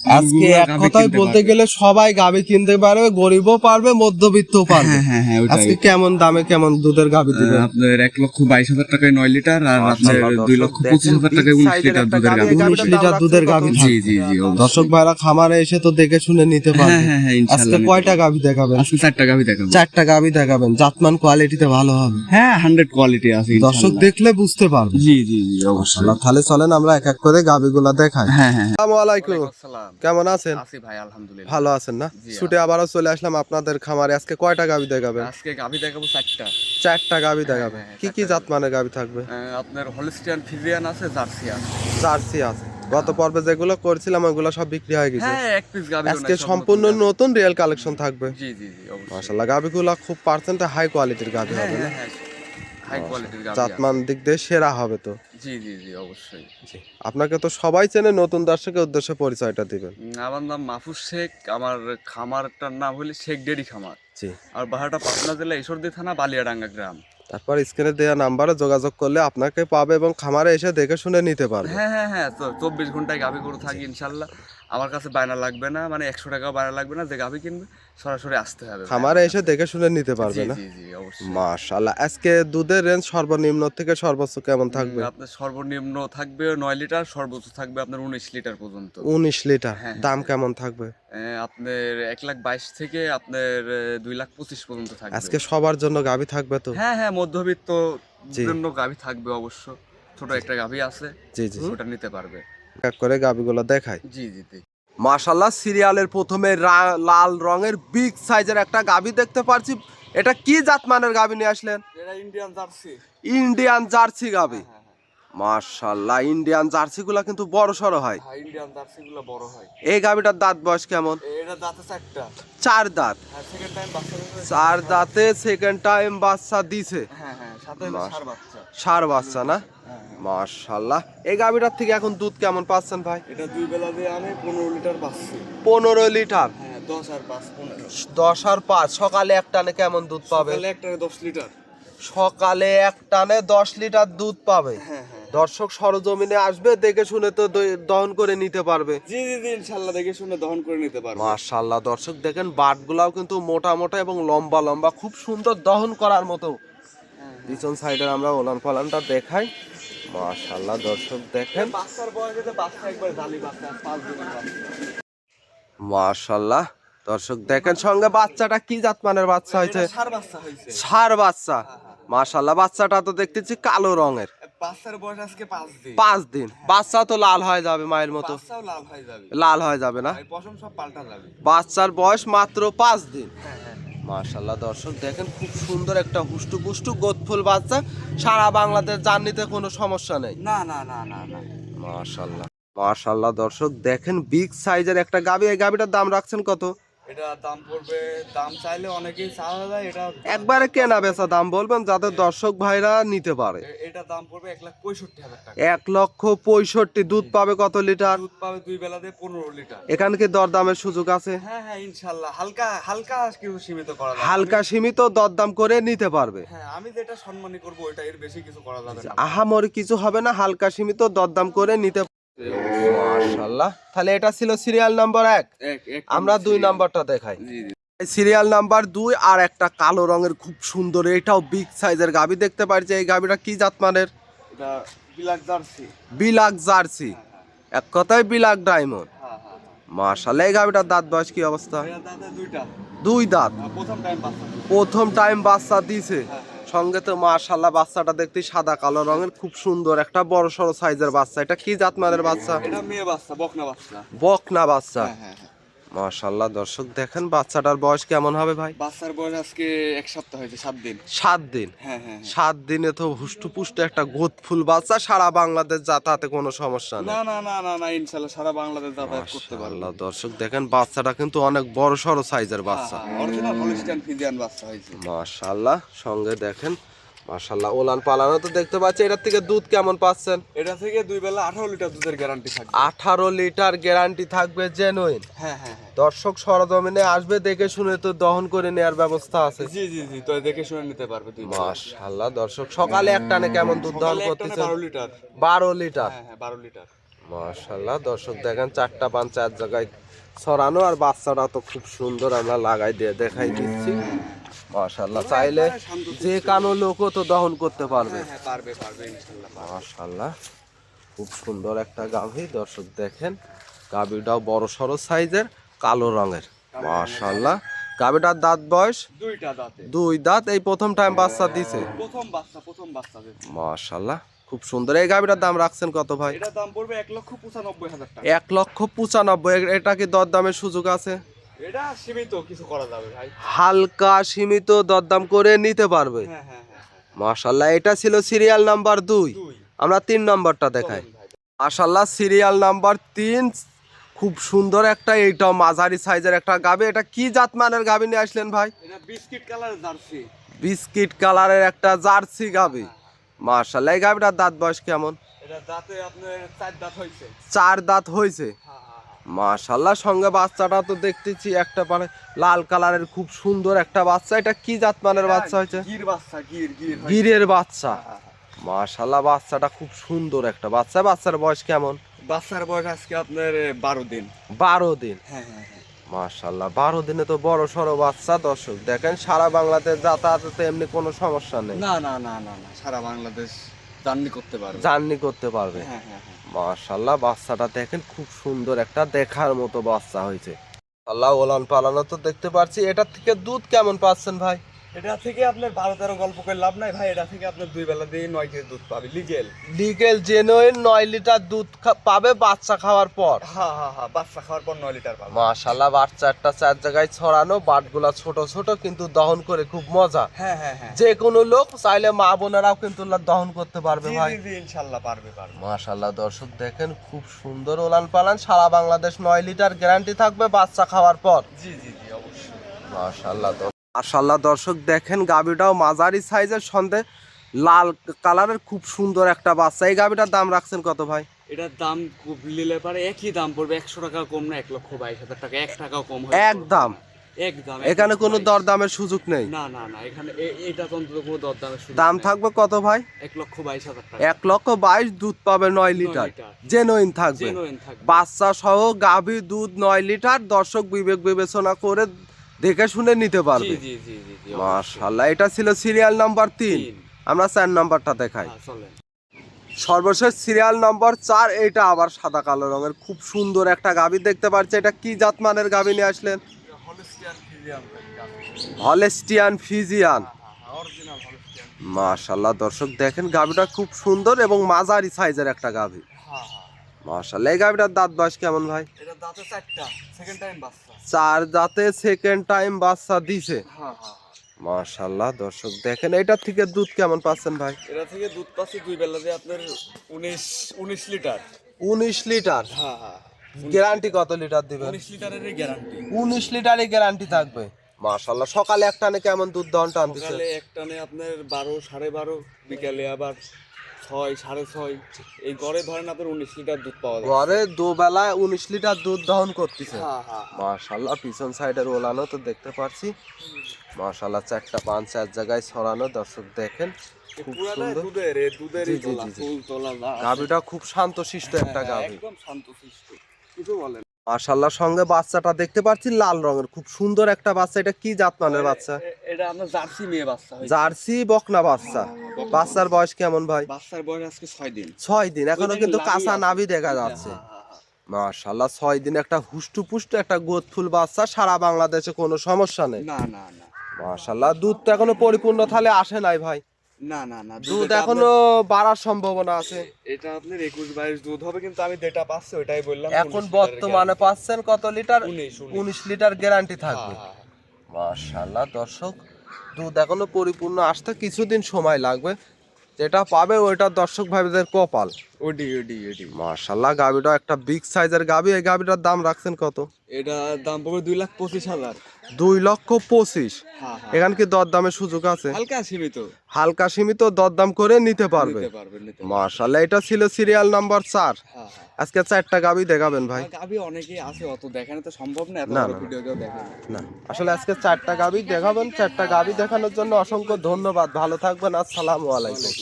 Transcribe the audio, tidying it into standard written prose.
আজকে এক কথায় বলতে গেলে সবাই গাভী কিনতে পারবে, গরিবও পারবে, মধ্যবিত্তও পারবে। আজকে কেমন দামে কেমন দুধের গাভী দিবেন? আপনার 1,22,000 টাকায় 9 লিটার আর আপনার 2,25,000 টাকায় 19 লিটার দুধের গাভী। 19 লিটার দুধের গাভী। জি জি জি। দর্শক ভাইরা খামারে এসে তো দেখে শুনে নিতে পারবে। হ্যাঁ হ্যাঁ আজকে ইনশাআল্লাহ। কয়টা গাভী দেখাবেন? আজকে 4টা গাভী দেখাবো। 4টা গাভী দেখাবেন, জাতমান কোয়ালিটিতে ভালো হবে। হ্যাঁ 100 কোয়ালিটি আছে দর্শক ইনশাআল্লাহ। দেখলে বুঝতে পারবে। জি জি জি অবশ্যই। তাহলে চলেন আমরা এক এক করে গাভীগুলা দেখাই। হ্যাঁ হ্যাঁ। আসসালামু আলাইকুম, কেমন আছেন? আছি ভাই আলহামদুলিল্লাহ। ভালো আছেন না? ছুটে আবারও চলে আসলাম আপনাদের খামারে। আজকে কয়টা গাভী দেখাবেন? আজকে গাভী দেখাবো 4টা। 4টা গাভী দেখাবেন। কি কি জাতমানের গাভী থাকবে? আপনার হলস্টিয়ান ফ্রিজিয়ান আছে, জার্সি আছে। জার্সি আছে। গত পর্বে যেগুলো করছিলাম ওগুলো সব বিক্রি হয়ে গেছে। হ্যাঁ এক পিস গাভী। আজকে সম্পূর্ণ নতুন রিয়েল কালেকশন থাকবে। জি জি জি অবশ্যই। মাশাআল্লাহ, গাভীগুলো খুব পার্সেন্টে হাই কোয়ালিটির গাভী হবে না? হাই কোয়ালিটির গাভী। জাতমান দিক দিয়ে সেরা হবে তো। জি জি জি অবশ্যই। আপনাকে তো সবাই চেনে, নতুন দর্শকের উদ্দেশ্যে পরিচয়টা দিবেন। আমার নাম মাহফুজ শেখ, আমার খামারটার নাম হলো শেখ ডেরি খামার। জি। আর বাহাটা পাবনা জেলা ঈশ্বরদী থানা বালিয়াডাঙ্গা গ্রাম। তারপর স্ক্রিনে দেওয়া নাম্বারে যোগাযোগ করলে আপনাকে পাবে এবং খামারে এসে দেখে শুনে নিতে পারবে। হ্যাঁ হ্যাঁ হ্যাঁ, তো 24 ঘন্টায় গাভী গরু থাকি ইনশাল্লাহ। আমার কাছে বায়না লাগবে না, মানে 100 টাকাও বায়না লাগবে না। যে গাভী কিনবে সরাসরি আসতে হবে খামারে এসে দেখে শুনে নিতে পারবে না? জি জি অবশ্যই। মাশাআল্লাহ, আজকে দুধের রেঞ্জ সর্বনিম্ন থেকে সর্বোচ্চ কেমন থাকবে? আপনার সর্বনিম্ন থাকবে 9 লিটার, সর্বোচ্চ থাকবে আপনার 19 লিটার পর্যন্ত। 19 লিটার। হ্যাঁ, দাম কেমন থাকবে? আপনার 1,22,000 থেকে আপনার 2,25,000 পর্যন্ত থাকবে। আজকে সবার জন্য গাভী থাকবে তো? হ্যাঁ হ্যাঁ মধ্যবিত্ত জন্য গাভী থাকবে অবশ্য। ছোট একটা গাভী আছে, জি জি, ওটা নিতে পারবে। এক করে গাভীগুলো দেখাই। জি জি জি। মাশাআল্লাহ, সিরিয়ালের প্রথমে লাল রঙের বিগ সাইজের একটা গাভী দেখতে পাচ্ছি। এটা কি জাতমানের গাভী নিয়ে আসলেন? এটা ইন্ডিয়ান জার্সি। ইন্ডিয়ান জার্সি গাভী। মাশাআল্লাহ, ইন্ডিয়ান জার্সি গুলা কিন্তু বড় সড়ো হয়। হ্যাঁ ইন্ডিয়ান জার্সি গুলো বড় হয়। এই গাভীটার দাঁত বয়স কেমন? এটা দাঁতে 4টা। 4 দাঁত। হ্যাঁ সেকেন্ড টাইম বাচ্চা দিয়েছে। 4 দাঁতে সেকেন্ড টাইম বাচ্চা দিছে। হ্যাঁ হ্যাঁ সাথে ষাঁড় বাচ্চা। ষাঁড় বাচ্চা না? মাশাআল্লাহ, এই গাভীটার থেকে এখন দুধ কেমন পাচ্ছেন ভাই? এটা 2 বেলা দিয়ে আমি 15 লিটার পাচ্ছি। 15 লিটার। হ্যাঁ 10 আর 5 15। 10 আর 5। সকালে এক টানে কেমন দুধ পাবে? সকালে একটারে 10 লিটার। সকালে এক টানে 10 লিটার দুধ পাবে। হ্যাঁ হ্যাঁ। দর্শক সরজমিনে আসবে, দেখে শুনে তো দহন করে নিতে পারবে। জি জি জি ইনশাআল্লাহ দেখে শুনে দহন করে নিতে পারবে। মাশাআল্লাহ, দর্শক দেখেন বাটগুলাও কিন্তু মোটা মোটা এবং লম্বা লম্বা, খুব সুন্দর দহন করার মতো। পিছন সাইডে আমরা ওলান পালানটা দেখাই। মাশাআল্লাহ, দর্শক দেখেন বাচ্চার বয়সে বাচ্চা একবার জালি বাচ্চা 5 দিনের বাচ্চা। মাশাআল্লাহ, দর্শক দেখেন সঙ্গে বাচ্চাটা কি জাতমানের বাচ্চা হয়েছে? ষাঁড় বাচ্চা হয়েছে। ষাঁড় বাচ্চা। মাশাআল্লাহ, বাচ্চাটা তো দেখতেছি কালো রঙের। বাচ্চার বয়স আজকে 5 দিন। 5 দিন। বাচ্চা তো লাল হয়ে যাবে মায়ের মতো। বাচ্চাও লাল হয়ে যাবে। লাল হয়ে যাবে না? এই পশম সব পাল্টা যাবে। বাচ্চার বয়স মাত্র 5 দিন। হ্যাঁ হ্যাঁ। মাশাআল্লাহ, দর্শক দেখেন খুব সুন্দর একটা হুষ্টু পুষ্টু গোদফুল বাচ্চা। সারা বাংলাদেশ জার্নিতে কোনো সমস্যা নেই। না না না না না। মাশাআল্লাহ মাশাআল্লাহ, দর্শক দেখেন বিগ সাইজের একটা গাভী। এই গাভীটার দাম রাখছেন কত? এটা দাম পড়বে, দাম চাইলে অনেকেই চাওয়া যায়। এটা একবারে কেনা বেচা দাম বলবেন যাতে দর্শক ভাইরা নিতে পারে। এটা দাম পড়বে 1,65,000 টাকা। 1,65,000। দুধ পাবে কত লিটার? দুধ পাবে 2 বেলা দিয়ে 15 লিটার। এখানে কি দরদামের সুযোগ আছে? হ্যাঁ হ্যাঁ ইনশাআল্লাহ হালকা হালকা কিছু সীমিত করা যাবে। হালকা সীমিত দরদাম করে নিতে পারবে। হ্যাঁ আমি যেটা সম্মানী করব ওটা, এর বেশি কিছু করা যাবে না। আহামরি কিছু হবে না, হালকা সীমিত দরদাম করে নিতে। মাশাআল্লাহ, তাহলে এটা ছিল সিরিয়াল নাম্বার 1। আমরা 2 নাম্বারটা দেখাই। জি জি। সিরিয়াল নাম্বার 2 আর একটা কালো রঙের খুব সুন্দর, এটাও বিগ সাইজের গাভী দেখতে পাচ্ছি। এই গাভীটা কি জাতমানের? এটা ব্ল্যাক জার্সি। বিলাক জার্সি। এক কথায় বিলাক ডায়মন্ড। হ্যাঁ হ্যাঁ। মাশাআল্লাহ, এই গাভীটার দাঁত বয়স কি অবস্থা? এর দাঁতে 2টা। 2 দাঁত। প্রথম টাইম বাচ্চা। প্রথম টাইম বাচ্চা দিছে। সঙ্গে তো মাশাআল্লাহ বাচ্চাটা দেখতে সাদা কালো রঙের, খুব সুন্দর একটা বড় সড়ো সাইজের বাচ্চা। এটা কি জাতমানের বাচ্চা? এটা মেয়ে বাচ্চা, বকনা বাচ্চা। বকনা বাচ্চা। হ্যাঁ হ্যাঁ। মাশাআল্লাহ, দর্শক দেখেন বাচ্চাটার বয়স কেমন হবে ভাই? বাচ্চার বয়স আজকে 1 সপ্তাহ হয়েছে, 7 দিন। 7 দিন। হ্যাঁ হ্যাঁ। 7 দিনে তো হুষ্টপুষ্ট একটা গোদফুল বাচ্চা। সারা বাংলাদেশ যাতায়াতে কোনো সমস্যা নেই। না না না না না ইনশাআল্লাহ সারা বাংলাদেশ যাতায়াত করতে পারবে। মাশাআল্লাহ, দর্শক দেখেন বাচ্চাটা কিন্তু অনেক বড় সড়ো সাইজের বাচ্চা। অরিজিনাল হলস্টাইন ফ্রিজিয়ান বাচ্চা হয়েছে। মাশাআল্লাহ, সঙ্গে দেখেন মাশাআল্লাহ ওলান পালানো তো দেখতে পাচ্ছি। এটার থেকে দুধ কেমন পাচ্ছেন? এটা থেকে 2 বেলা 18 লিটার দুধের গ্যারান্টি থাকবে। 18 লিটার গ্যারান্টি থাকবে, জেনুইন। হ্যাঁ হ্যাঁ। দর্শক সরজমিনে আসবে, দেখে শুনে তো দহন করে নেওয়ার ব্যবস্থা আছে। জি জি জি, তো দেখে শুনে নিতে পারবে তুই। মাশাআল্লাহ, দর্শক সকালে এক টানে কেমন দুধ দহন করতেছেন? 12 লিটার। 12 লিটার। হ্যাঁ হ্যাঁ 12 লিটার। মাশাআল্লাহ দর্শক দেখেন চারটা পাঞ্চা এক জায়গায় ছড়ানো, আর বাচ্চাটা তো খুব সুন্দর আমরা লাগাই দিয়ে দেখাই দিচ্ছি। মাশাআল্লাহ চাইলে যে কানো লোকও তো দহন করতে পারবে। হ্যাঁ পারবে পারবে ইনশাআল্লাহ। মাশাআল্লাহ খুব সুন্দর একটা গাভী, দর্শক দেখেন গাভীটাও বড় সড়ো সাইজের, কালো রঙের। মাশাআল্লাহ গাভীটার দাঁত বয়স দুইটা দাঁতে, 2 দাঁত, এই প্রথম টাইম বাচ্চা দিছে। প্রথম বাচ্চা দিচ্ছে। মাশাআল্লাহ খুব সুন্দর। এই গাভীটার দাম রাখছেন কত ভাই? এটার দাম পড়বে 1,95,000 টাকা। 1,95,000। এটা কি দরদামের সুযোগ আছে? এটা সীমিত কিছু করা যাবে ভাই। হালকা সীমিত দরদাম করে নিতে পারবে। হ্যাঁ। মাশাআল্লাহ এটা ছিল সিরিয়াল নাম্বার 2। আমরা 3 নম্বরটা দেখাই। মাশাআল্লাহ সিরিয়াল নাম্বার 3, খুব সুন্দর একটা, এইটাও মাঝারি সাইজের একটা গাভী। এটা কি জাত মানের গাভী নিয়ে আসলেন ভাই? এটা বিস্কিট কালারের জার্সি। বিস্কিট কালারের একটা জার্সি গাভী। মাশাআল্লাহ এই গাভীটার দাঁত বয়স কেমন? এটা দাঁতে আপনার 4 দাঁত হইছে। 4 দাঁত হয়েছে। মাশাআল্লাহ সঙ্গে বাচ্চাটা তো দেখতেছি একটা মানে লাল কালারের, খুব সুন্দর একটা বাচ্চা। এটা কি জাত মানের বাচ্চা হয়েছে? গির বাচ্চা, গির গিরের বাচ্চা। মাশাআল্লাহ বাচ্চাটা খুব সুন্দর একটা বাচ্চা। বাচ্চার বয়স কেমন? বাচ্চার বয়স আজকে আপনার 12 দিন। 12 দিন। হ্যাঁ। মাশাআল্লাহ 12 দিনে তো বড় সড়ো বাচ্চা। দর্শক দেখেন সারা বাংলাদেশ যাতায়াতে এমনি কোনো সমস্যা নেই। না, সারা বাংলাদেশ জার্নি করতে পারবে। জার্নি করতে পারবে। হ্যাঁ। মাশাআল্লাহ বাচ্চাটা দেখেন খুব সুন্দর একটা, দেখার মতো বাচ্চা হয়েছে। আল্লাহ ওলান পালানো তো দেখতে পাচ্ছি। এটার থেকে দুধ কেমন পাচ্ছেন ভাই? এটা থেকে আপনার 12-13 গল্প করে লাভ নাই ভাই। এটা থেকে আপনার 2 বেলা দিয়ে 9 কেজি দুধ পাবে লিগেল জেনুইন 9 লিটার দুধ পাবে বাচ্চা খাওয়ার পর। হ্যাঁ। বাচ্চা খাওয়ার পর 9 লিটার পাবে। মাশাআল্লাহ বাচ্চাটা 4 জায়গায় ছড়ানো, বাটগুলা ছোট ছোট কিন্তু দহন করে খুব মজা। হ্যাঁ। যে কোনো লোক চাইলে মা বোনেরাও কিন্তু দহন করতে পারবে ভাই। জি ইনশাআল্লাহ পারবে। মাশাআল্লাহ দর্শক দেখেন খুব সুন্দর ওলান পালান। সারা বাংলাদেশ 9 লিটার গ্যারান্টি থাকবে বাচ্চা খাওয়ার পর। জি অবশ্যই। মাশাআল্লাহ দর্শক দেখেন গাভীটাও মাঝারি সাইজের, সন্ধে লাল কালারের, খুব সুন্দর একটা বাচ্চা। এই গাভীটার দাম রাখছেন কত ভাই? এটার দাম খুব নিলে পারে একই দাম পড়বে, 100 টাকা কম না, 1,22,000 টাকা। 1 টাকাও কম হয়। একদম। এখানে কোনো দরদামের সুযোগ নেই। না এখানে এটা তো অন্তত কোনো দরদামের সুযোগ দাম নেই। থাকবে কত ভাই? 1,22,000 টাকা। 1,22,000 দুধ পাবে 9 লিটার, জেনুইন থাকবে। বাচ্চা সহ গাভী দুধ 9 লিটার। দর্শক বিবেক বিবেচনা করে দেখে শুনে নিতে পারবে। জি। মাশাআল্লাহ এটা ছিল সিরিয়াল নাম্বার 3। আমরা 4 নাম্বারটা দেখাই। চলেন। সর্বশেষ সিরিয়াল নম্বর 4। এটা আবার সাদা কালো রঙের, খুব সুন্দর একটা গাভী দেখতে পাচ্ছি। এটা কি জাত মানের গাভী নিয়ে আসলেন? Holstein Friesian. মাশাআল্লাহ দর্শক দেখেন গাভীটা খুব সুন্দর এবং মাঝারি সাইজের একটা গাভী। মাশাআল্লাহ এই গাভীটার দাঁত বয়স কেমন ভাই? এটা দাঁতে 4টা, সেকেন্ড টাইম বাচ্চা। 4 দাঁতে সেকেন্ড টাইম বাচ্চা দিছে। মাশাআল্লাহ দর্শক দেখেন এটার থেকে দুধ কেমন পাচ্ছেন ভাই? এটা থেকে দুধ পাচ্ছি 2 বেলা দিয়ে আপনার 19 লিটার। 19 লিটার। হ্যাঁ। গ্যারান্টি কত লিটার দিবেন? 19 লিটারের গ্যারান্টি। 19 লিটারের গ্যারান্টি থাকবে। মাশাআল্লাহ সকালে এক টানে কেমন দুধ দহন টান দিছে? সকালে এক টানে আপনার 12, 12.5, বিকালে আবার 6, 6.5। এই গড়ে ধরেন আপনার 19 লিটার দুধ পাওয়া যায়। ঘরে দুবেলায় 19 লিটার দুধ দহন করতেছে। হ্যাঁ। মাশাআল্লাহ পিছন সাইডের ওলানো তো দেখতে পাচ্ছি। মাশাআল্লাহ 4টা পাঁচ এক জায়গায় ছড়ানো। দর্শক দেখেন খুব সুন্দর দুধেরই তোলা, ফুল তোলা। গাভীটা খুব শান্তশিষ্ট একটা গাভী, একদম শান্তশিষ্ট। কিছু বলেন। মাশাআল্লাহ সঙ্গে বাচ্চাটা দেখতে পাচ্ছি লাল রঙের, খুব সুন্দর একটা বাচ্চা। এটা কি জাত মানের বাচ্চা? এটা আপনার জার্সি মেয়ে বাচ্চা হয়েছে। জার্সি বকনা বাচ্চা। বাচ্চার বয়স কেমন ভাই? বাচ্চার বয়স আজকে 6 দিন। 6 দিন, এখনো কিন্তু কাঁচা নাভি দেখা যাচ্ছে। মাশাআল্লাহ 6 দিন একটা হুষ্টপুষ্ট একটা গোদফুল বাচ্চা। সারা বাংলাদেশে কোনো সমস্যা নেই। না। মাশাআল্লাহ দুধ তো এখনো পরিপূর্ণ থালে আসে নাই ভাই। না। দুধ এখনো বাড়ার সম্ভাবনা আছে। এটা আপনার 21-22 দুধ হবে, কিন্তু আমি যেটা পাচ্ছি ওটাই বললাম। এখন বর্তমানে পাচ্ছেন কত লিটার? 19 লিটার গ্যারান্টি থাকবে। মাশাআল্লাহ দর্শক দুধ এখনো পরিপূর্ণ আসতে কিছুদিন সময় লাগবে। যেটা পাবে ওইটা দর্শক ভাইদের কপাল। ওডি। মাশাআল্লাহ গাভীটা একটা বিগ সাইজের গাভী। এই গাভীটার দাম রাখছেন কত? এটা দাম পড়বে 2,25,000। 2,25,000। হ্যাঁ। এখানে কি দরদামের সুযোগ আছে? হালকা সীমিত দরদাম করে নিতে পারবে। মাশাআল্লাহ এটা ছিল সিরিয়াল নাম্বার 4। হ্যাঁ। আজকে 4টা গাভী দেখাবেন ভাই? গাভী অনেকেই আছে, অত দেখানো তো সম্ভব না, এত বড় ভিডিও কেউ দেখে না। আসলে আজকে 4টা গাভী দেখাবেন। 4টা গাভী দেখানোর জন্য অসংখ্য ধন্যবাদ। ভালো থাকবেন। আসসালামু আলাইকুম।